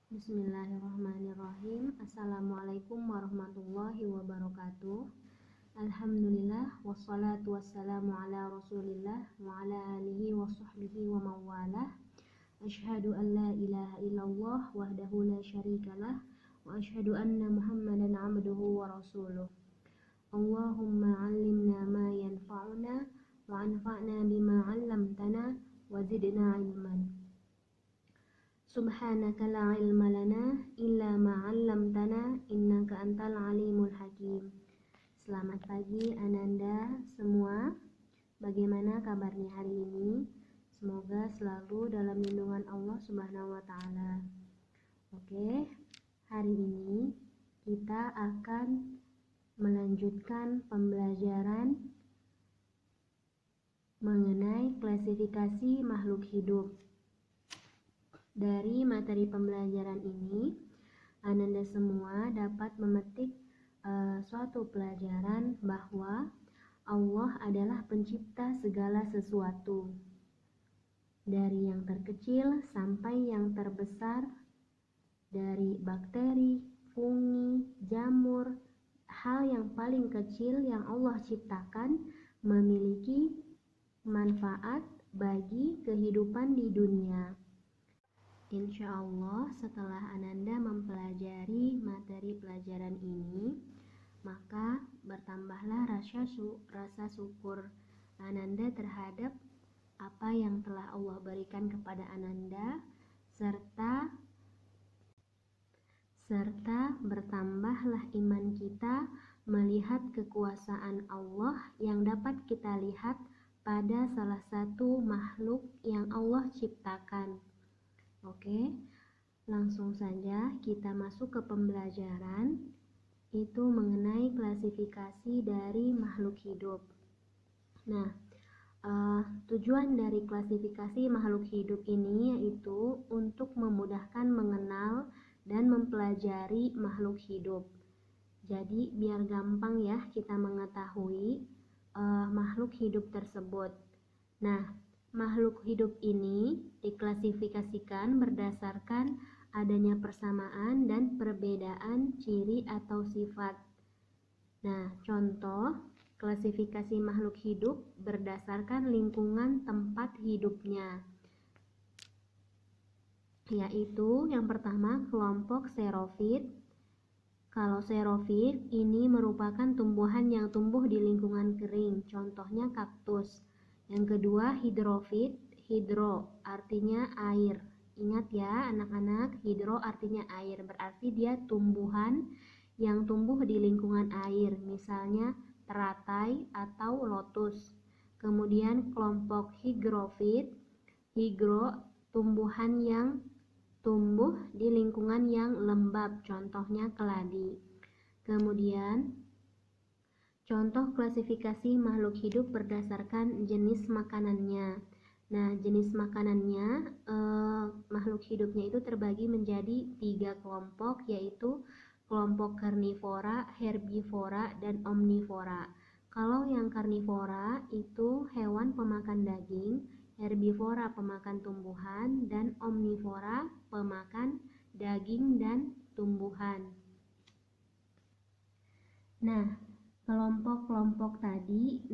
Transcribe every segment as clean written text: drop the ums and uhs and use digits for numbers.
Bismillahirrahmanirrahim. Assalamualaikum warahmatullahi wabarakatuh. Alhamdulillah wassalatu wassalamu ala Rasulillah wa ala alihi wa sahbihi wa mawalah. Asyhadu an la ilaha illallah wahdahu la syarikalah wa asyhadu anna Muhammadan abduhu wa rasuluh. Allahumma 'allimna ma yanfa'una wa anfa'na bima 'allamtana wa zidna ilman. Subhanaka la ilma lana illa ma 'allamtana innaka antal alimul hakim. Selamat pagi Ananda semua. Bagaimana kabarnya hari ini? Semoga selalu dalam lindungan Allah Subhanahu wa taala. Oke, hari ini kita akan melanjutkan pembelajaran mengenai klasifikasi makhluk hidup. Dari materi pembelajaran ini, Ananda semua dapat memetik suatu pelajaran bahwa Allah adalah pencipta segala sesuatu, dari yang terkecil sampai yang terbesar, dari bakteri, fungi, jamur. Hal yang paling kecil yang Allah ciptakan memiliki manfaat bagi kehidupan di dunia. Insya Allah setelah Ananda mempelajari materi pelajaran ini, maka bertambahlah rasa syukur Ananda terhadap apa yang telah Allah berikan kepada Ananda, serta bertambahlah iman kita melihat kekuasaan Allah yang dapat kita lihat pada salah satu makhluk yang Allah ciptakan. Oke, langsung saja kita masuk ke pembelajaran, itu mengenai klasifikasi dari makhluk hidup. Nah, tujuan dari klasifikasi makhluk hidup ini yaitu untuk memudahkan mengenal dan mempelajari makhluk hidup. Jadi biar gampang ya kita mengetahui makhluk hidup tersebut. Nah, makhluk hidup ini diklasifikasikan berdasarkan adanya persamaan dan perbedaan ciri atau sifat. Nah, contoh klasifikasi makhluk hidup berdasarkan lingkungan tempat hidupnya, yaitu yang pertama kelompok xerofit. Kalau xerofit ini merupakan tumbuhan yang tumbuh di lingkungan kering, contohnya kaktus. Yang kedua hidrofit, hidro artinya air. Ingat ya anak-anak, hidro artinya air, berarti dia tumbuhan yang tumbuh di lingkungan air, misalnya teratai atau lotus. Kemudian kelompok higrofit, higro tumbuhan yang tumbuh di lingkungan yang lembab, contohnya keladi. Kemudian contoh klasifikasi makhluk hidup berdasarkan jenis makanannya. Nah, jenis makanannya makhluk hidupnya itu terbagi menjadi 3 kelompok, yaitu kelompok karnivora, herbivora, dan omnivora. Kalau yang karnivora itu hewan pemakan daging, herbivora pemakan tumbuhan, dan omnivora pemakan daging dan tumbuhan. Nah, kelompok-kelompok tadi,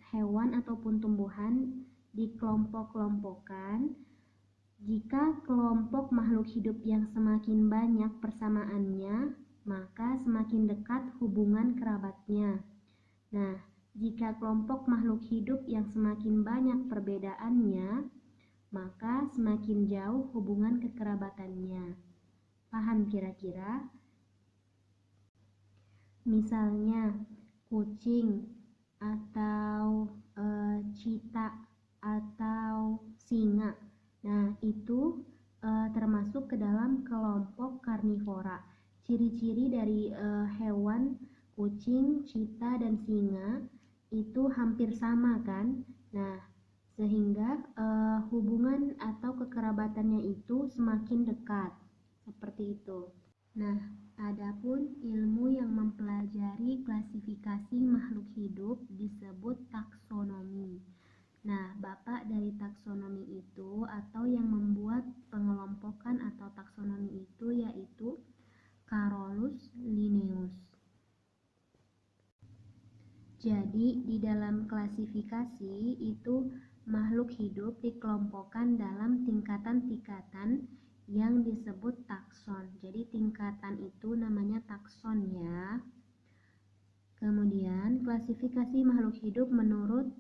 hewan ataupun tumbuhan dikelompok-kelompokkan jika kelompok makhluk hidup yang semakin banyak persamaannya, maka semakin dekat hubungan kerabatnya. Nah, jika kelompok makhluk hidup yang semakin banyak perbedaannya, maka semakin jauh hubungan kekerabatannya. Paham kira-kira? Misalnya kucing atau cita atau singa. Nah, itu termasuk ke dalam kelompok karnivora. Ciri-ciri dari hewan kucing, cita, dan singa itu hampir sama kan? Nah, sehingga hubungan atau kekerabatannya itu semakin dekat. Seperti itu. Nah, adapun ilmu yang mempelajari klasifikasi makhluk hidup disebut taksonomi. Nah, bapak dari taksonomi itu atau yang membuat pengelompokan atau di dalam klasifikasi itu makhluk hidup dikelompokkan dalam tingkatan-tingkatan yang disebut takson. Jadi tingkatan itu namanya takson ya. Kemudian klasifikasi makhluk hidup menurut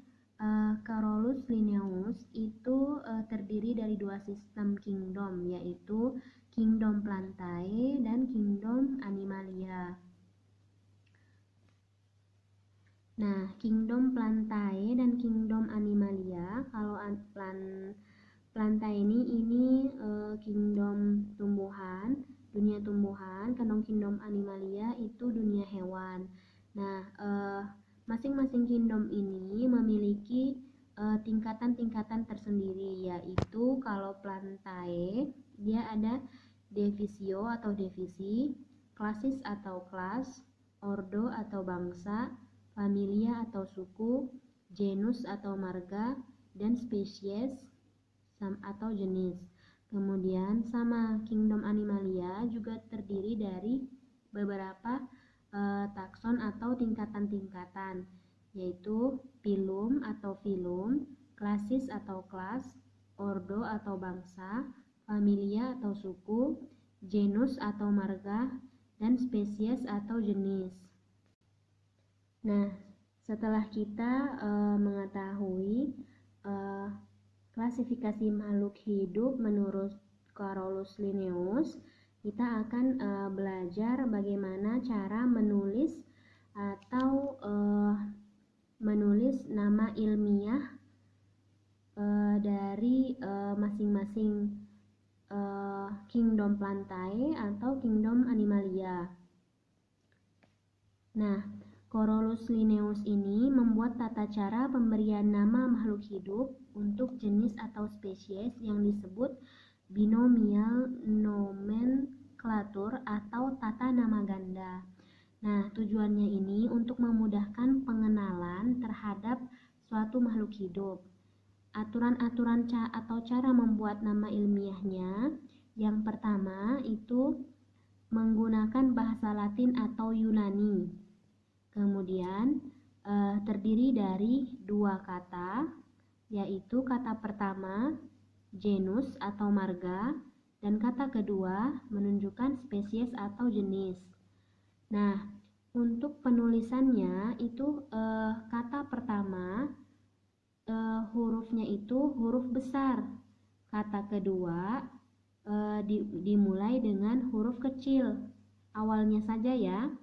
Carolus Linnaeus itu terdiri dari dua sistem kingdom, yaitu kingdom Plantae dan kingdom Animalia. Nah, kingdom Plantae dan kingdom Animalia, kalau Plantae ini kingdom tumbuhan, dunia tumbuhan, kalau kingdom Animalia itu dunia hewan. Nah, masing-masing kingdom ini memiliki tingkatan-tingkatan tersendiri, yaitu kalau Plantae dia ada divisio atau divisi, klasis atau kelas, ordo atau bangsa, familia atau suku, genus atau marga, dan spesies atau jenis. Kemudian sama kingdom Animalia juga terdiri dari beberapa takson atau tingkatan-tingkatan, yaitu phylum atau filum, klasis atau kelas, ordo atau bangsa, familia atau suku, genus atau marga, dan spesies atau jenis. Nah, setelah kita mengetahui klasifikasi makhluk hidup menurut Carolus Linnaeus, kita akan belajar bagaimana cara menulis atau menulis nama ilmiah dari masing-masing kingdom Plantae atau kingdom Animalia. Nah, Carolus Linnaeus ini membuat tata cara pemberian nama makhluk hidup untuk jenis atau spesies yang disebut binomial nomenklatur atau tata nama ganda. Nah, tujuannya ini untuk memudahkan pengenalan terhadap suatu makhluk hidup. Aturan-aturan atau cara membuat nama ilmiahnya, yang pertama itu menggunakan bahasa Latin atau Yunani. Kemudian terdiri dari dua kata, yaitu kata pertama genus atau marga dan kata kedua menunjukkan spesies atau jenis. Nah, untuk penulisannya itu kata pertama hurufnya itu huruf besar, kata kedua dimulai dengan huruf kecil awalnya saja ya.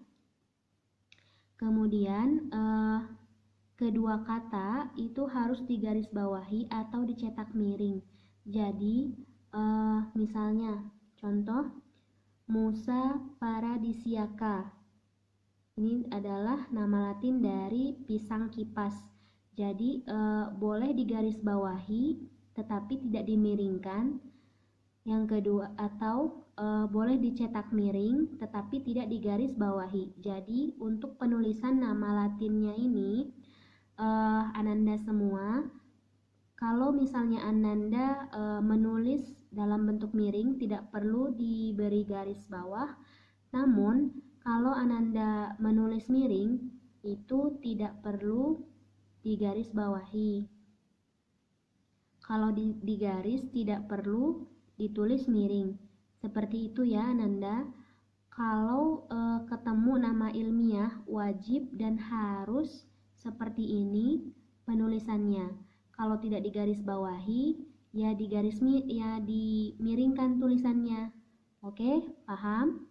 Kemudian kedua kata itu harus digarisbawahi atau dicetak miring. Jadi misalnya contoh Musa paradisiaca. Ini adalah nama Latin dari pisang kipas. Jadi boleh digarisbawahi tetapi tidak dimiringkan. Yang kedua atau boleh dicetak miring tetapi tidak digaris bawahi. Jadi untuk penulisan nama Latinnya ini Ananda semua, kalau misalnya Ananda menulis dalam bentuk miring tidak perlu diberi garis bawah. Namun kalau Ananda menulis miring itu tidak perlu digaris bawahi. Kalau digaris tidak perlu ditulis miring. Seperti itu ya Ananda. Kalau ketemu nama ilmiah wajib dan harus seperti ini penulisannya. Kalau tidak digaris bawahi ya dimiringkan tulisannya. Oke, paham?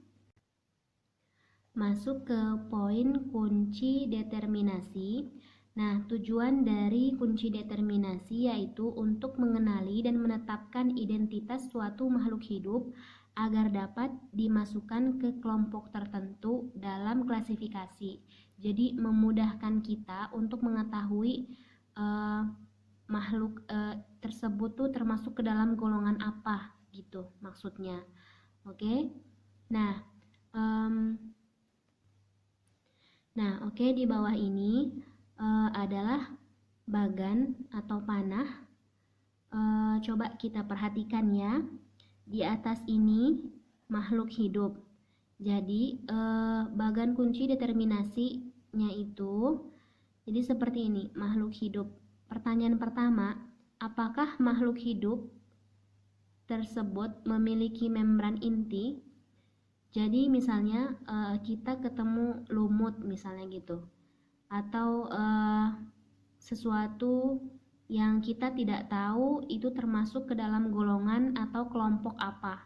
Masuk ke poin kunci determinasi. Nah, tujuan dari kunci determinasi yaitu untuk mengenali dan menetapkan identitas suatu makhluk hidup agar dapat dimasukkan ke kelompok tertentu dalam klasifikasi. Jadi memudahkan kita untuk mengetahui makhluk tersebut tuh termasuk ke dalam golongan apa gitu maksudnya. Oke. Nah, di bawah ini adalah bagan atau panah. Coba kita perhatikan ya. Di atas ini makhluk hidup. Jadi bagan kunci determinasinya itu Jadi seperti ini, makhluk hidup. Pertanyaan pertama, apakah makhluk hidup tersebut memiliki membran inti? Jadi misalnya kita ketemu lumut misalnya gitu, atau sesuatu yang kita tidak tahu itu termasuk ke dalam golongan atau kelompok apa.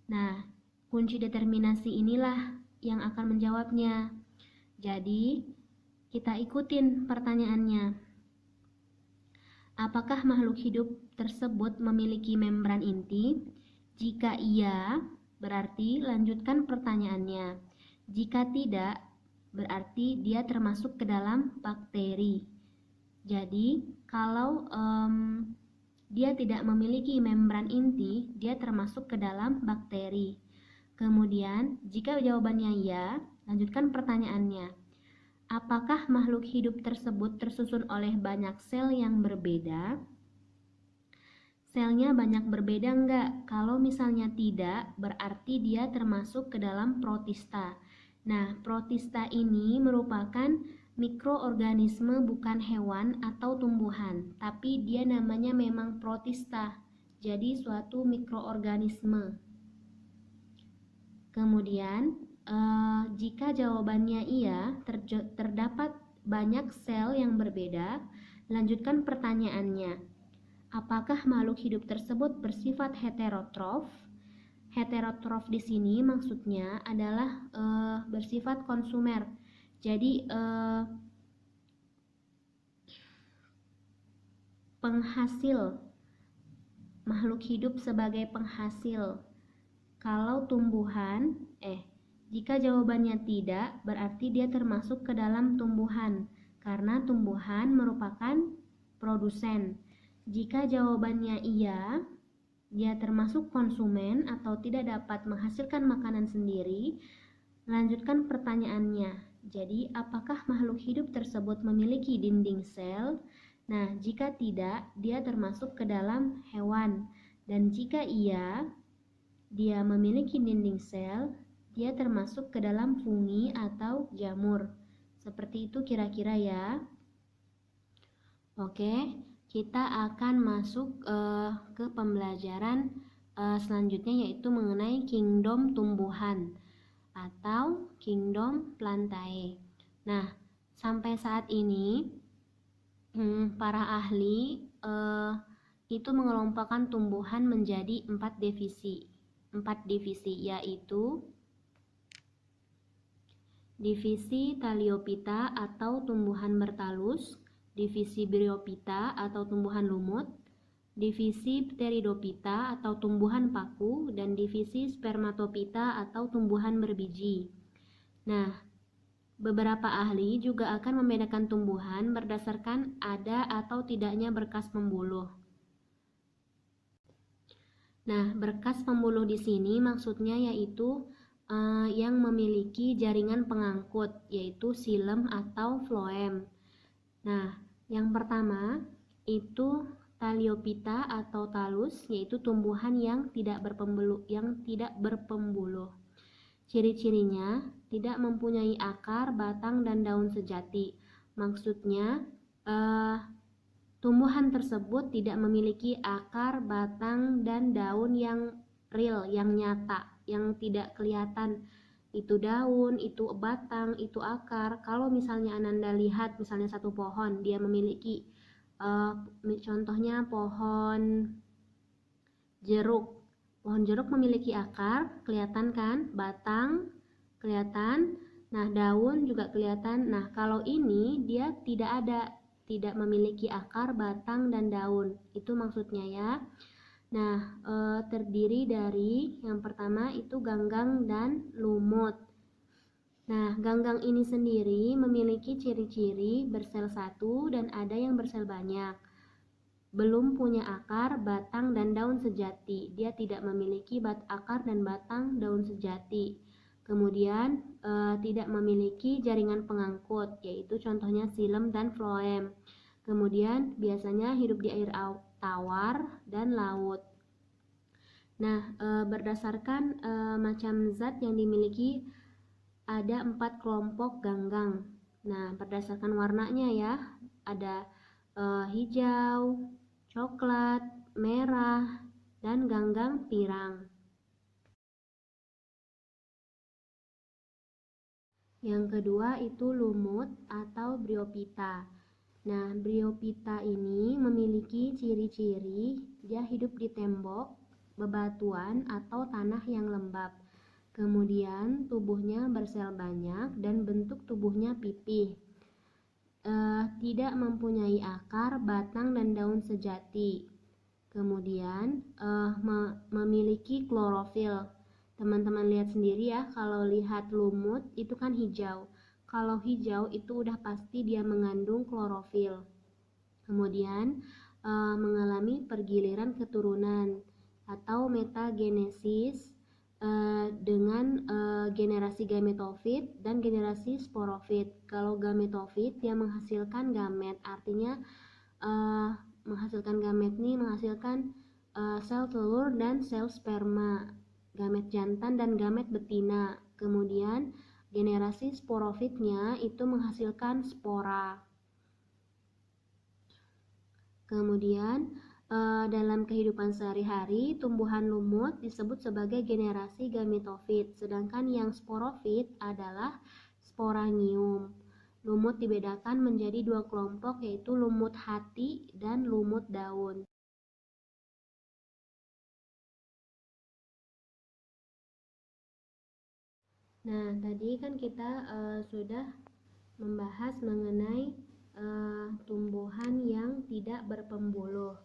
Nah, kunci determinasi inilah yang akan menjawabnya. Jadi, kita ikutin pertanyaannya. Apakah makhluk hidup tersebut memiliki membran inti? Jika iya, berarti lanjutkan pertanyaannya. Jika tidak, berarti dia termasuk ke dalam bakteri. Jadi, kalau dia tidak memiliki membran inti, dia termasuk ke dalam bakteri. Kemudian, jika jawabannya iya, lanjutkan pertanyaannya. Apakah makhluk hidup tersebut tersusun oleh banyak sel yang berbeda? Selnya banyak berbeda enggak? Kalau misalnya tidak, berarti dia termasuk ke dalam protista. Nah, protista ini merupakan mikroorganisme, bukan hewan atau tumbuhan, tapi dia namanya memang protista. Jadi suatu mikroorganisme. Kemudian jika jawabannya iya, terdapat banyak sel yang berbeda, lanjutkan pertanyaannya. Apakah makhluk hidup tersebut bersifat heterotrof? Heterotrof di sini maksudnya adalah bersifat konsumer. Jadi penghasil, makhluk hidup sebagai penghasil. Kalau tumbuhan, jika jawabannya tidak, berarti dia termasuk ke dalam tumbuhan, karena tumbuhan merupakan produsen. Jika jawabannya iya, dia termasuk konsumen atau tidak dapat menghasilkan makanan sendiri. Lanjutkan pertanyaannya. Jadi, apakah makhluk hidup tersebut memiliki dinding sel? Nah, jika tidak, dia termasuk ke dalam hewan. Dan jika iya, dia memiliki dinding sel, dia termasuk ke dalam fungi atau jamur. Seperti itu kira-kira ya. Oke, kita akan masuk ke pembelajaran selanjutnya, yaitu mengenai kingdom tumbuhan atau kingdom plantae. Nah, sampai saat ini para ahli itu mengelompokkan tumbuhan menjadi 4 divisi, yaitu divisi Thaliophyta atau tumbuhan bertalus, divisi Bryophyta atau tumbuhan lumut, divisi Pteridophyta atau tumbuhan paku, dan divisi Spermatophyta atau tumbuhan berbiji. Nah, beberapa ahli juga akan membedakan tumbuhan berdasarkan ada atau tidaknya berkas pembuluh. Nah, berkas pembuluh di sini maksudnya yaitu yang memiliki jaringan pengangkut, yaitu xilem atau phloem. Nah, yang pertama itu Thaliophyta atau talus, yaitu tumbuhan yang tidak berpembuluh. Ciri-cirinya tidak mempunyai akar, batang, dan daun sejati. Maksudnya tumbuhan tersebut tidak memiliki akar, batang, dan daun yang real, yang nyata, yang tidak kelihatan itu daun, itu batang, itu akar. Kalau misalnya Ananda lihat misalnya satu pohon, dia memiliki contohnya pohon jeruk. Pohon jeruk memiliki akar, kelihatan kan? Batang kelihatan, nah daun juga kelihatan. Nah, kalau ini dia tidak memiliki akar, batang, dan daun. Itu maksudnya ya. Nah, terdiri dari yang pertama itu ganggang dan lumut. Nah, ganggang ini sendiri memiliki ciri-ciri bersel satu dan ada yang bersel banyak. Belum punya akar, batang, dan daun sejati. Dia tidak memiliki akar dan batang, daun sejati. Kemudian tidak memiliki jaringan pengangkut, yaitu contohnya xilem dan phloem. Kemudian biasanya hidup di air tawar dan laut. Nah, berdasarkan macam zat yang dimiliki, ada 4 kelompok ganggang. Nah, berdasarkan warnanya ya, ada hijau, coklat, merah, dan ganggang pirang. Yang kedua itu lumut atau bryophyta. Nah, bryophyta ini memiliki ciri-ciri dia hidup di tembok, bebatuan, atau tanah yang lembab. Kemudian tubuhnya bersel banyak dan bentuk tubuhnya pipih. Tidak mempunyai akar, batang, dan daun sejati. Kemudian memiliki klorofil. Teman-teman lihat sendiri ya, kalau lihat lumut itu kan hijau. Kalau hijau itu udah pasti dia mengandung klorofil. Kemudian mengalami pergiliran keturunan atau metagenesis dengan generasi gametofit dan generasi sporofit. Kalau gametofit dia menghasilkan gamet, artinya menghasilkan gamet nih menghasilkan sel telur dan sel sperma, gamet jantan dan gamet betina. Kemudian generasi sporofitnya itu menghasilkan spora. Kemudian dalam kehidupan sehari-hari, tumbuhan lumut disebut sebagai generasi gametofit, sedangkan yang sporofit adalah sporangium. Lumut dibedakan menjadi dua kelompok, yaitu lumut hati dan lumut daun. Nah, tadi kan kita sudah membahas mengenai tumbuhan yang tidak berpembuluh.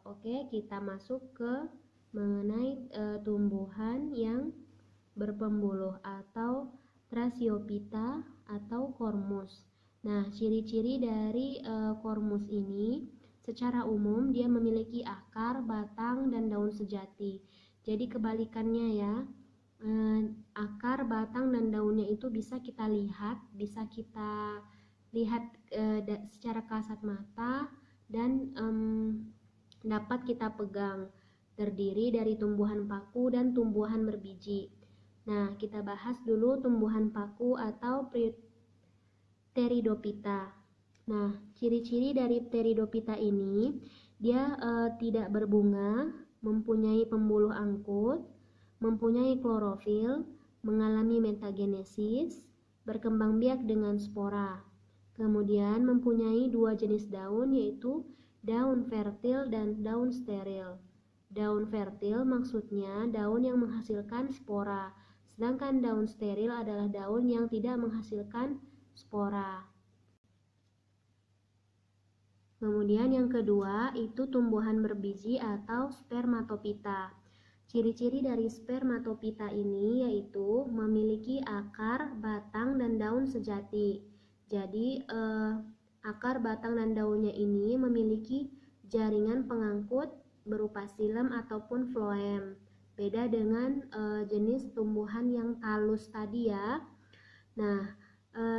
Oke, kita masuk ke mengenai tumbuhan yang berpembuluh atau Thrasiophyta atau Cormus. Nah, ciri-ciri dari Cormus ini secara umum dia memiliki akar, batang, dan daun sejati. Jadi kebalikannya ya, akar, batang, dan daunnya itu bisa kita lihat secara kasat mata dan dapat kita pegang. Terdiri dari tumbuhan paku dan tumbuhan berbiji. Nah, kita bahas dulu tumbuhan paku atau Pteridophyta. Nah, ciri-ciri dari Pteridophyta ini dia tidak berbunga, mempunyai pembuluh angkut, mempunyai klorofil, mengalami metagenesis, berkembang biak dengan spora. Kemudian mempunyai dua jenis daun, yaitu daun fertil dan daun steril. Daun fertil maksudnya daun yang menghasilkan spora, sedangkan daun steril adalah daun yang tidak menghasilkan spora. Kemudian yang kedua itu tumbuhan berbiji atau spermatophyta. Ciri-ciri dari spermatophyta ini yaitu memiliki akar, batang, dan daun sejati. Jadi akar, batang, dan daunnya ini memiliki jaringan pengangkut berupa silem ataupun floem. Beda dengan jenis tumbuhan yang talus tadi ya. Nah,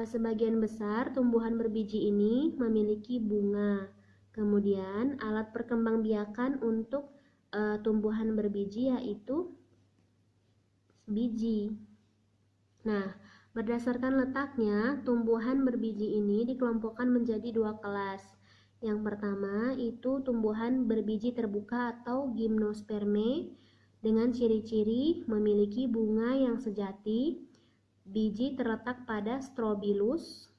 sebagian besar tumbuhan berbiji ini memiliki bunga. Kemudian alat perkembangbiakan untuk tumbuhan berbiji yaitu biji. Nah, berdasarkan letaknya, tumbuhan berbiji ini dikelompokkan menjadi dua kelas. Yang pertama itu tumbuhan berbiji terbuka atau gimnosperme dengan ciri-ciri memiliki bunga yang sejati, biji terletak pada strobilus,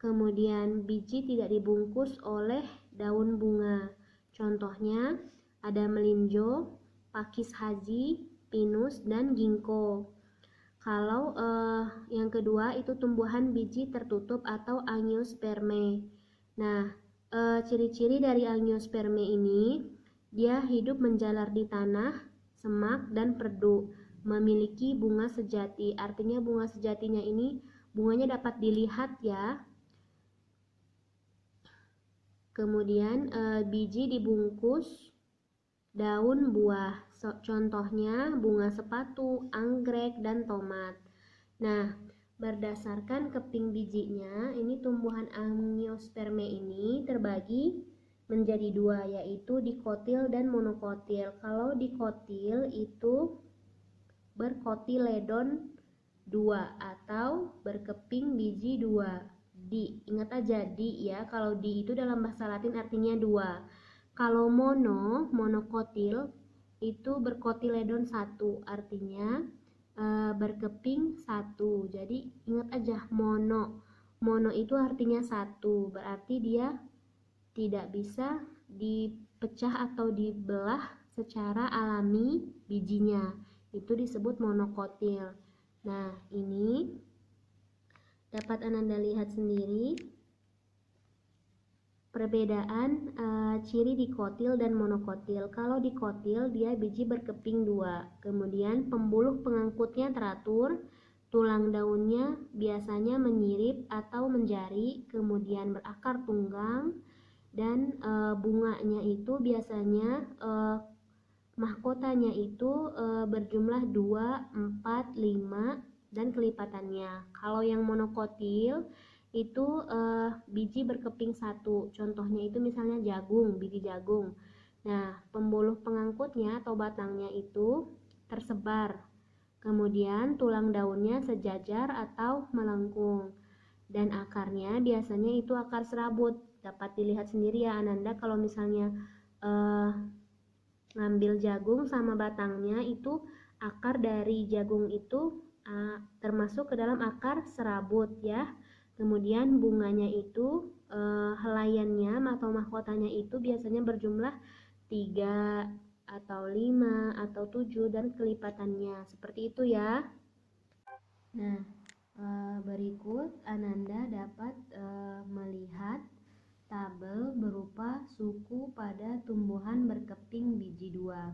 kemudian biji tidak dibungkus oleh daun bunga. Contohnya ada melinjo, pakis haji, pinus, dan ginkgo. Kalau yang kedua itu tumbuhan biji tertutup atau angiosperme. Nah, ciri-ciri dari angiosperme ini dia hidup menjalar di tanah, semak, dan perdu, memiliki bunga sejati. Artinya bunga sejatinya ini bunganya dapat dilihat ya. Kemudian biji dibungkus daun buah. Contohnya bunga sepatu, anggrek, dan tomat. Nah, berdasarkan keping bijinya, ini tumbuhan angiosperme ini terbagi menjadi dua, yaitu dikotil dan monokotil. Kalau dikotil itu berkotiledon 2 atau berkeping biji 2. Di, ingat aja di ya, kalau di itu dalam bahasa Latin artinya 2. Kalau monokotil itu berkotiledon 1, artinya berkeping 1. Jadi ingat aja mono itu artinya 1, berarti dia tidak bisa dipecah atau dibelah secara alami bijinya, itu disebut monokotil. Nah, ini dapat Ananda lihat sendiri perbedaan ciri dikotil dan monokotil. Kalau dikotil dia biji berkeping 2, kemudian pembuluh pengangkutnya teratur, tulang daunnya biasanya menyirip atau menjari, kemudian berakar tunggang, dan bunganya itu biasanya mahkotanya itu berjumlah 2, 4, 5 dan kelipatannya. Kalau yang monokotil itu biji berkeping 1, contohnya itu misalnya jagung, biji jagung. Nah, pembuluh pengangkutnya atau batangnya itu tersebar, kemudian tulang daunnya sejajar atau melengkung, dan akarnya biasanya itu akar serabut. Dapat dilihat sendiri ya Ananda, kalau misalnya ngambil jagung sama batangnya, itu akar dari jagung itu termasuk ke dalam akar serabut ya. Kemudian bunganya itu helaiannya atau mahkotanya itu biasanya berjumlah 3 atau 5 atau 7 dan kelipatannya seperti itu ya. Nah, berikut Ananda dapat melihat tabel berupa suku pada tumbuhan berkeping biji 2,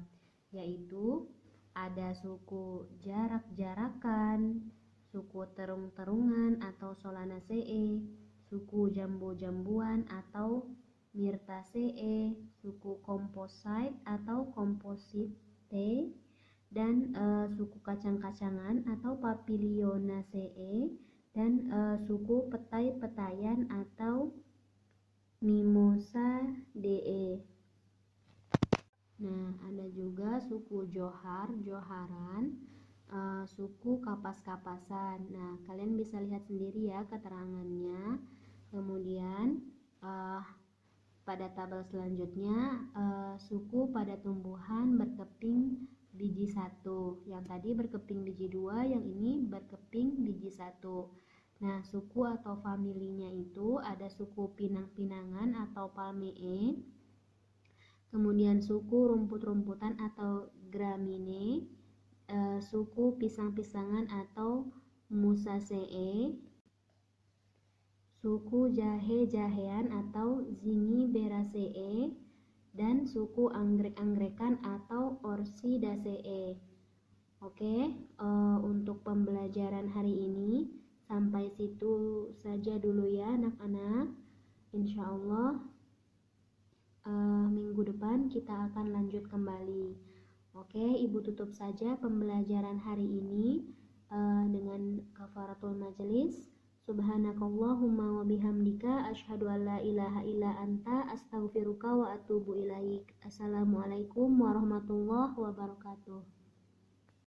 yaitu ada suku jarak-jarakan, suku terung-terungan atau Solanaceae, suku jambu-jambuan atau Myrtaceae, suku composite atau Compositae, dan suku kacang-kacangan atau Papilionaceae, dan suku petai-petayan atau Mimosaceae. Nah, ada juga suku joharan, suku kapas-kapasan. Nah, kalian bisa lihat sendiri ya keterangannya. Kemudian pada tabel selanjutnya suku pada tumbuhan berkeping biji 1. Yang tadi berkeping biji 2, yang ini berkeping biji 1. Nah, suku atau familinya itu ada suku pinang-pinangan atau Palmae, kemudian suku rumput-rumputan atau Gramineae, suku pisang-pisangan atau Musaceae, suku jahe-jahean atau Zingiberaceae, dan suku anggrek-angrekan atau Orchidaceae. Oke, untuk pembelajaran hari ini sampai situ saja dulu ya anak-anak. Insya Allah minggu depan kita akan lanjut kembali. Oke, Ibu tutup saja pembelajaran hari ini dengan kafaratul majelis. Subhanakallahumma wa bihamdika asyhadu an la ilaha illa anta astaghfiruka wa atubu ilaik. Assalamualaikum warahmatullahi wabarakatuh.